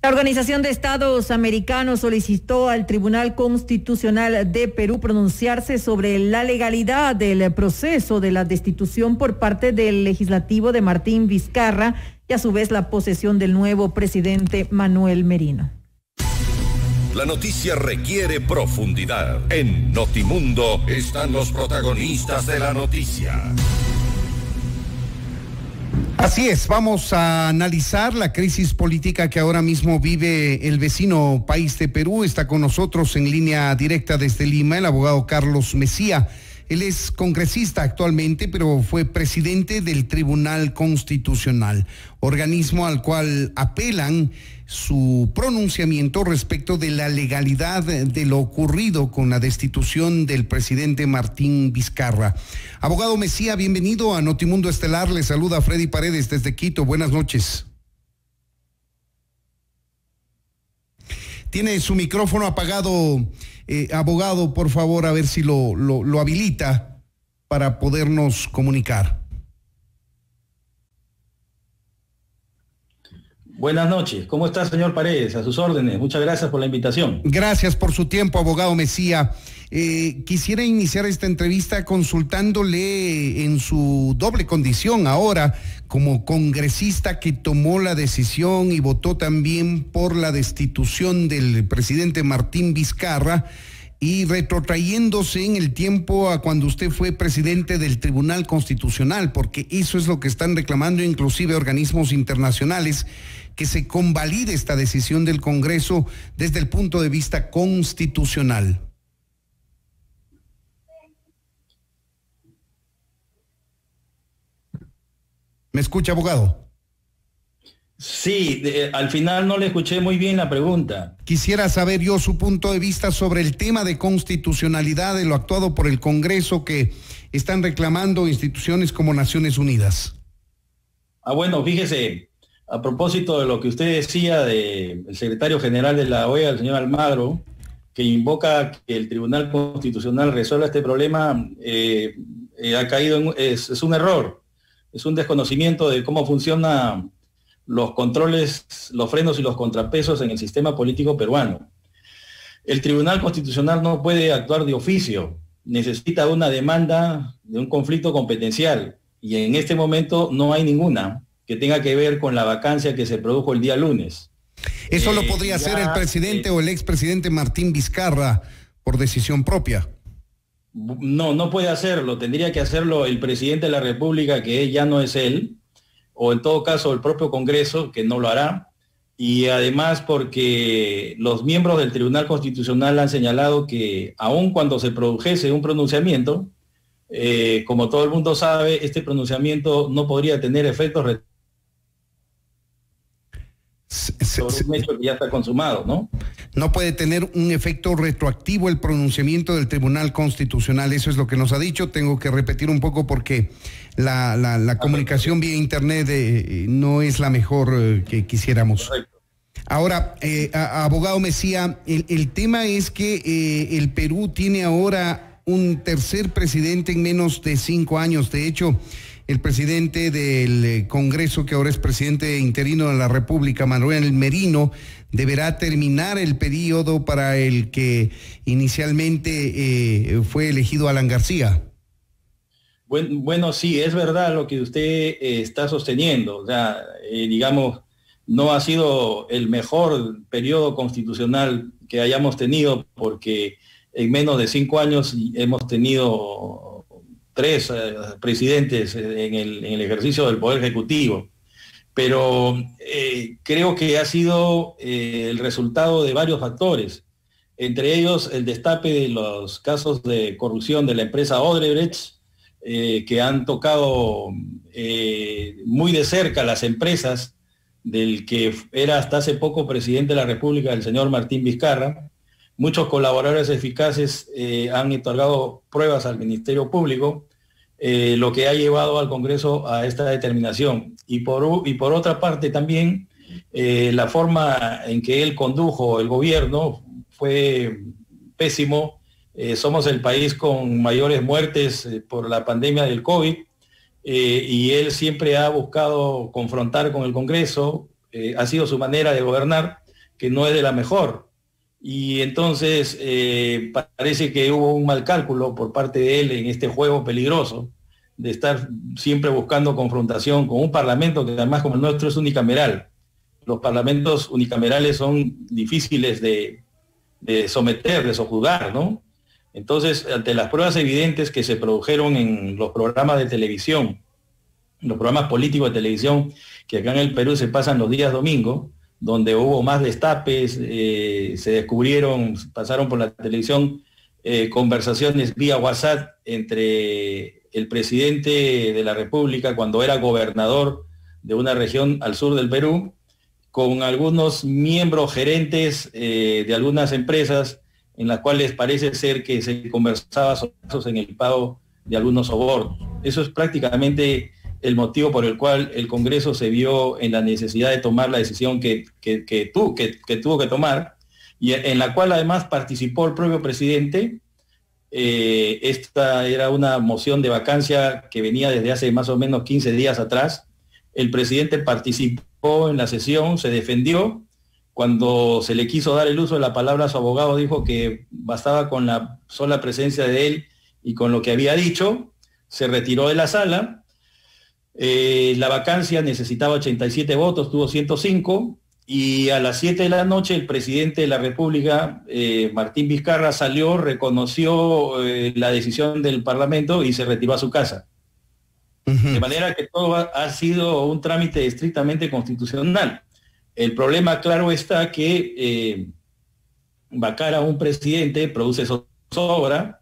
La Organización de Estados Americanos solicitó al Tribunal Constitucional de Perú pronunciarse sobre la legalidad del proceso de la destitución por parte del legislativo de Martín Vizcarra y a su vez la posesión del nuevo presidente Manuel Merino. La noticia requiere profundidad. En Notimundo están los protagonistas de la noticia. Así es, vamos a analizar la crisis política que ahora mismo vive el vecino país de Perú. Está con nosotros en línea directa desde Lima el abogado Carlos Messía. Él es congresista actualmente, pero fue presidente del Tribunal Constitucional, organismo al cual apelan su pronunciamiento respecto de la legalidad de lo ocurrido con la destitución del presidente Martín Vizcarra. Abogado Messía, bienvenido a Notimundo Estelar. Le saluda Freddy Paredes desde Quito. Buenas noches. Tiene su micrófono apagado, abogado, por favor, a ver si lo habilita para podernos comunicar. Buenas noches. ¿Cómo está, señor Paredes? A sus órdenes. Muchas gracias por la invitación. Gracias por su tiempo, abogado Messía. Quisiera iniciar esta entrevista consultándole en su doble condición ahora como congresista que tomó la decisión y votó también por la destitución del presidente Martín Vizcarra, y retrotrayéndose en el tiempo a cuando usted fue presidente del Tribunal Constitucional, porque eso es lo que están reclamando inclusive organismos internacionales, que se convalide esta decisión del Congreso desde el punto de vista constitucional. ¿Me escucha, abogado? Sí, al final no le escuché muy bien la pregunta. Quisiera saber yo su punto de vista sobre el tema de constitucionalidad de lo actuado por el Congreso que están reclamando instituciones como Naciones Unidas. Bueno, fíjese, a propósito de lo que usted decía del secretario general de la OEA, el señor Almagro, que invoca que el Tribunal Constitucional resuelva este problema, ha caído es un error, es un desconocimiento de cómo funcionan los controles, los frenos y los contrapesos en el sistema político peruano. El Tribunal Constitucional no puede actuar de oficio, necesita una demanda de un conflicto competencial, y en este momento no hay ninguna que tenga que ver con la vacancia que se produjo el día lunes. ¿Eso lo podría hacer el presidente o el expresidente Martín Vizcarra por decisión propia? No puede hacerlo, tendría que hacerlo el presidente de la República, que ya no es él, o en todo caso el propio Congreso, que no lo hará, y además porque los miembros del Tribunal Constitucional han señalado que aun cuando se produjese un pronunciamiento, como todo el mundo sabe, este pronunciamiento no podría tener efectos sobre un hecho que ya está consumado, ¿no? No puede tener un efecto retroactivo el pronunciamiento del Tribunal Constitucional, eso es lo que nos ha dicho. Tengo que repetir un poco porque la comunicación vía internet no es la mejor que quisiéramos. Correcto. Ahora, abogado Messía, el tema es que el Perú tiene ahora un tercer presidente en menos de 5 años. De hecho, el presidente del Congreso, que ahora es presidente interino de la República, Manuel Merino, deberá terminar el periodo para el que inicialmente fue elegido Alan García. Bueno, sí, es verdad lo que usted está sosteniendo. O sea, digamos, no ha sido el mejor periodo constitucional que hayamos tenido, porque en menos de 5 años hemos tenido 3 presidentes en el ejercicio del Poder Ejecutivo. Pero creo que ha sido el resultado de varios factores, entre ellos el destape de los casos de corrupción de la empresa Odebrecht, que han tocado muy de cerca las empresas del que era hasta hace poco presidente de la República, el señor Martín Vizcarra. Muchos colaboradores eficaces han otorgado pruebas al Ministerio Público, lo que ha llevado al Congreso a esta determinación. Y por otra parte también, la forma en que él condujo el gobierno fue pésimo. Somos el país con mayores muertes por la pandemia del COVID, y él siempre ha buscado confrontar con el Congreso, ha sido su manera de gobernar, que no es de la mejor. Y entonces parece que hubo un mal cálculo por parte de él en este juego peligroso de estar siempre buscando confrontación con un parlamento que además como el nuestro es unicameral. Los parlamentos unicamerales son difíciles de someter, de sojuzgar, ¿no? Entonces, ante las pruebas evidentes que se produjeron en los programas de televisión, los programas políticos de televisión, que acá en el Perú se pasan los días domingo, donde hubo más destapes, se descubrieron, pasaron por la televisión conversaciones vía WhatsApp entre el presidente de la República cuando era gobernador de una región al sur del Perú, con algunos miembros gerentes de algunas empresas en las cuales parece ser que se conversaba en el pago de algunos sobornos. Eso es prácticamente el motivo por el cual el Congreso se vio en la necesidad de tomar la decisión que tuvo que tomar, y en la cual además participó el propio presidente. Esta era una moción de vacancia que venía desde hace más o menos 15 días atrás. El presidente participó en la sesión, se defendió. Cuando se le quiso dar el uso de la palabra a su abogado, dijo que bastaba con la sola presencia de él y con lo que había dicho. Se retiró de la sala. La vacancia necesitaba 87 votos, tuvo 105, y a las 7 de la noche el presidente de la República, Martín Vizcarra, salió, reconoció la decisión del Parlamento y se retiró a su casa. De manera que todo ha sido un trámite estrictamente constitucional. El problema, claro, está que vacar a un presidente produce zozobra.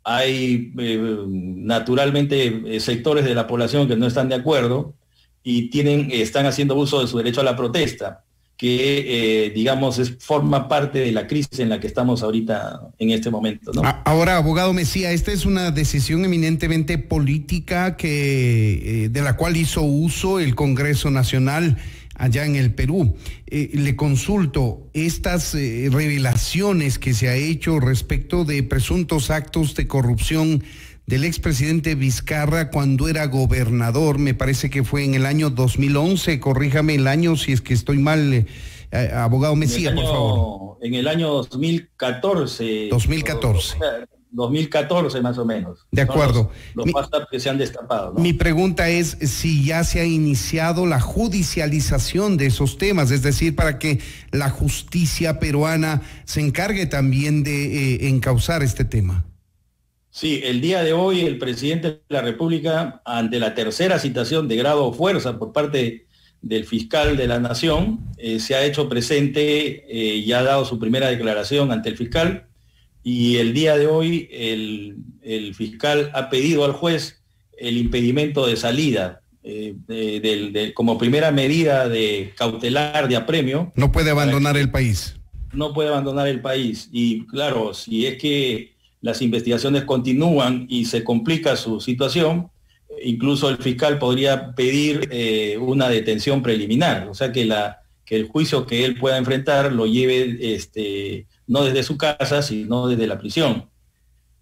Hay naturalmente sectores de la población que no están de acuerdo y están haciendo uso de su derecho a la protesta, que digamos forma parte de la crisis en la que estamos ahorita en este momento, ¿no? Ahora, abogado Mejía, esta es una decisión eminentemente política de la cual hizo uso el Congreso Nacional allá en el Perú. Le consulto, estas revelaciones que se ha hecho respecto de presuntos actos de corrupción del expresidente Vizcarra cuando era gobernador, me parece que fue en el año 2011, corríjame el año si es que estoy mal, abogado Mejía, por favor. En el año 2014. 2014 más o menos. De acuerdo. Los WhatsApp que se han destapado, ¿no? Mi pregunta es si ya se ha iniciado la judicialización de esos temas, es decir, para que la justicia peruana se encargue también de encauzar este tema. Sí, el día de hoy el presidente de la República, ante la tercera citación de grado o fuerza por parte del fiscal de la Nación, se ha hecho presente y ha dado su primera declaración ante el fiscal. Y el día de hoy el fiscal ha pedido al juez el impedimento de salida como primera medida de cautelar de apremio. No puede abandonar el país. No puede abandonar el país. Y claro, si es que las investigaciones continúan y se complica su situación, incluso el fiscal podría pedir una detención preliminar. O sea que el juicio que él pueda enfrentar lo lleve no desde su casa, sino desde la prisión.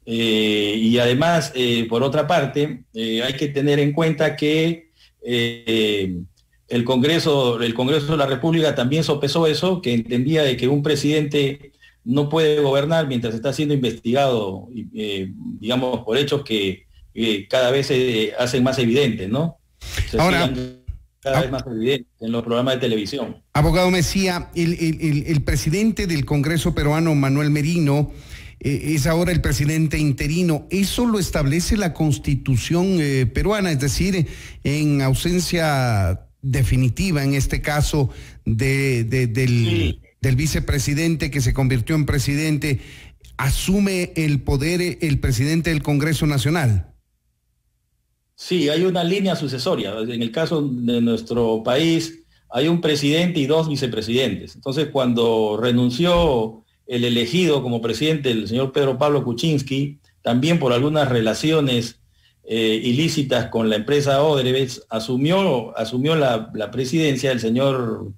Y además, por otra parte, hay que tener en cuenta que el Congreso de la República también sopesó eso, que entendía de que un presidente no puede gobernar mientras está siendo investigado, digamos, por hechos que cada vez se hacen más evidentes, ¿no? Ahora, cada vez más evidente en los programas de televisión. Abogado Mejía, el presidente del Congreso peruano, Manuel Merino, es ahora el presidente interino. ¿Eso lo establece la Constitución peruana? Es decir, en ausencia definitiva, en este caso, del vicepresidente que se convirtió en presidente, ¿asume el poder el presidente del Congreso Nacional? Sí, hay una línea sucesoria. En el caso de nuestro país hay un presidente y dos vicepresidentes. Entonces, cuando renunció el elegido como presidente, el señor Pedro Pablo Kuczynski, también por algunas relaciones ilícitas con la empresa Odebrecht, asumió la presidencia el señor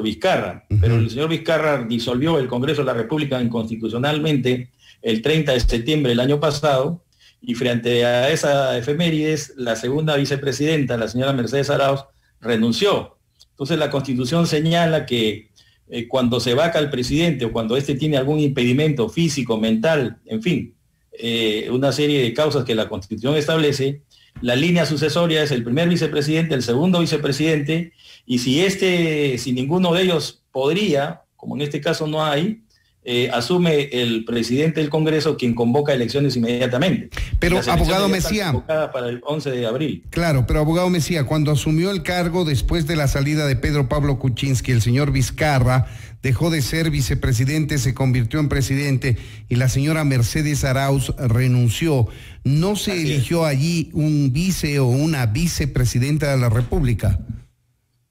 Vizcarra. Pero el señor Vizcarra disolvió el Congreso de la República inconstitucionalmente el 30 de septiembre del año pasado, y frente a esa efemérides, la segunda vicepresidenta, la señora Mercedes Arauz, renunció. Entonces la Constitución señala que cuando se vaca al presidente o cuando éste tiene algún impedimento físico, mental, en fin, una serie de causas que la Constitución establece, la línea sucesoria es el primer vicepresidente, el segundo vicepresidente, y si ninguno de ellos podría, como en este caso no hay, asume el presidente del Congreso, quien convoca elecciones inmediatamente. Pero, abogado Mejía, para el 11 de abril. Claro, pero abogado Mejía, cuando asumió el cargo después de la salida de Pedro Pablo Kuczynski, el señor Vizcarra dejó de ser vicepresidente, se convirtió en presidente y la señora Mercedes Arauz renunció. ¿No se eligió allí un vice o una vicepresidenta de la República?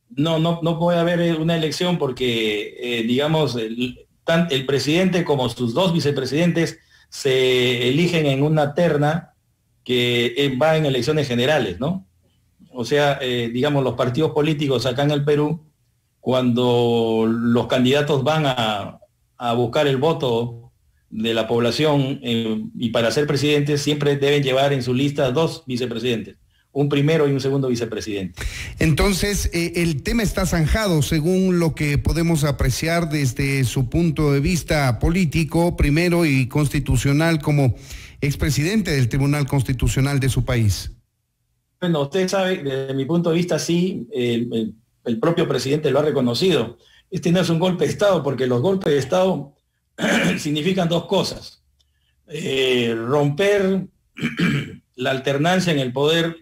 No puede haber una elección porque, digamos, el presidente como sus dos vicepresidentes se eligen en una terna que va en elecciones generales, ¿no? O sea, digamos, los partidos políticos acá en el Perú, cuando los candidatos van a buscar el voto de la población y para ser presidentes, siempre deben llevar en su lista dos vicepresidentes, un primero y un segundo vicepresidente. Entonces, el tema está zanjado, según lo que podemos apreciar desde su punto de vista político, primero, y constitucional, como expresidente del Tribunal Constitucional de su país. Bueno, usted sabe, desde mi punto de vista, sí, el propio presidente lo ha reconocido. Este no es un golpe de Estado, porque los golpes de Estado significan dos cosas. Romper la alternancia en el poder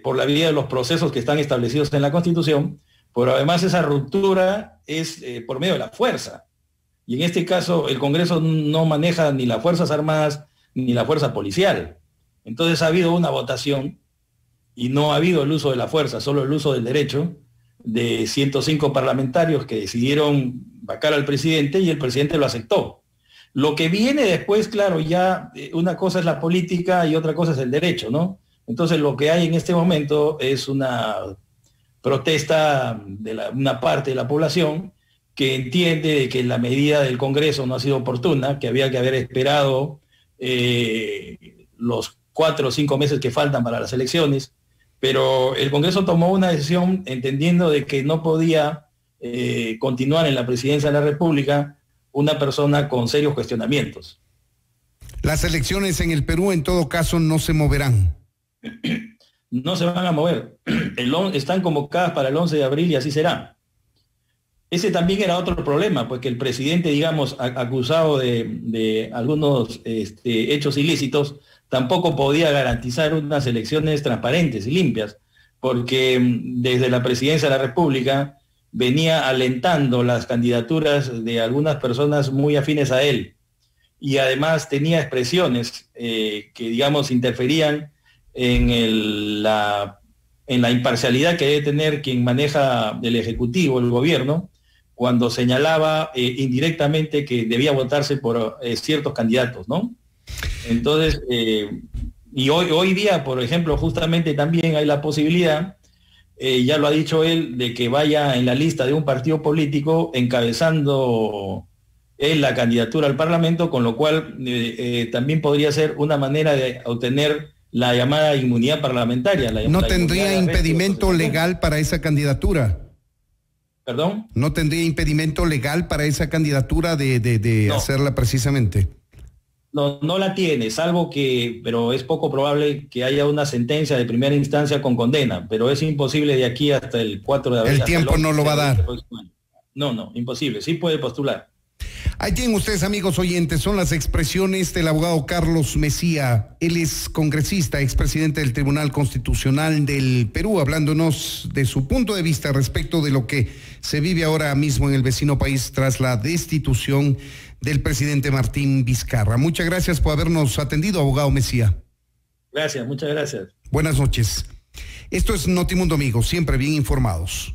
por la vía de los procesos que están establecidos en la Constitución, pero además esa ruptura es por medio de la fuerza. Y en este caso el Congreso no maneja ni las Fuerzas Armadas ni la fuerza policial. Entonces ha habido una votación y no ha habido el uso de la fuerza, solo el uso del derecho de 105 parlamentarios que decidieron vacar al presidente y el presidente lo aceptó. Lo que viene después, claro, ya una cosa es la política y otra cosa es el derecho, ¿no? Entonces lo que hay en este momento es una protesta de una parte de la población que entiende que la medida del Congreso no ha sido oportuna, que había que haber esperado los 4 o 5 meses que faltan para las elecciones, pero el Congreso tomó una decisión entendiendo de que no podía continuar en la presidencia de la República una persona con serios cuestionamientos. Las elecciones en el Perú en todo caso no se moverán. No se van a mover. Están convocadas para el 11 de abril y así será. Ese también era otro problema, pues que el presidente, digamos, acusado de algunos hechos ilícitos, tampoco podía garantizar unas elecciones transparentes y limpias, porque desde la presidencia de la República venía alentando las candidaturas de algunas personas muy afines a él. Y además tenía expresiones que, digamos, interferían en la imparcialidad que debe tener quien maneja el Ejecutivo, el gobierno, cuando señalaba indirectamente que debía votarse por ciertos candidatos, ¿no? Entonces, y hoy día, por ejemplo, justamente también hay la posibilidad, ya lo ha dicho él, de que vaya en la lista de un partido político encabezando él la candidatura al Parlamento, con lo cual también podría ser una manera de obtener la llamada inmunidad parlamentaria. ¿No tendría impedimento legal para esa candidatura? ¿Perdón? ¿No tendría impedimento legal para esa candidatura de hacerla precisamente? No la tiene, salvo que, pero es poco probable que haya una sentencia de primera instancia con condena, pero es imposible de aquí hasta el 4 de abril. El tiempo no lo va a dar. No, imposible, sí puede postular. Ahí tienen ustedes, amigos oyentes, son las expresiones del abogado Carlos Mejía. Él es congresista, expresidente del Tribunal Constitucional del Perú, hablándonos de su punto de vista respecto de lo que se vive ahora mismo en el vecino país tras la destitución del presidente Martín Vizcarra. Muchas gracias por habernos atendido, abogado Mejía. Gracias, muchas gracias. Buenas noches. Esto es Notimundo, amigos, siempre bien informados.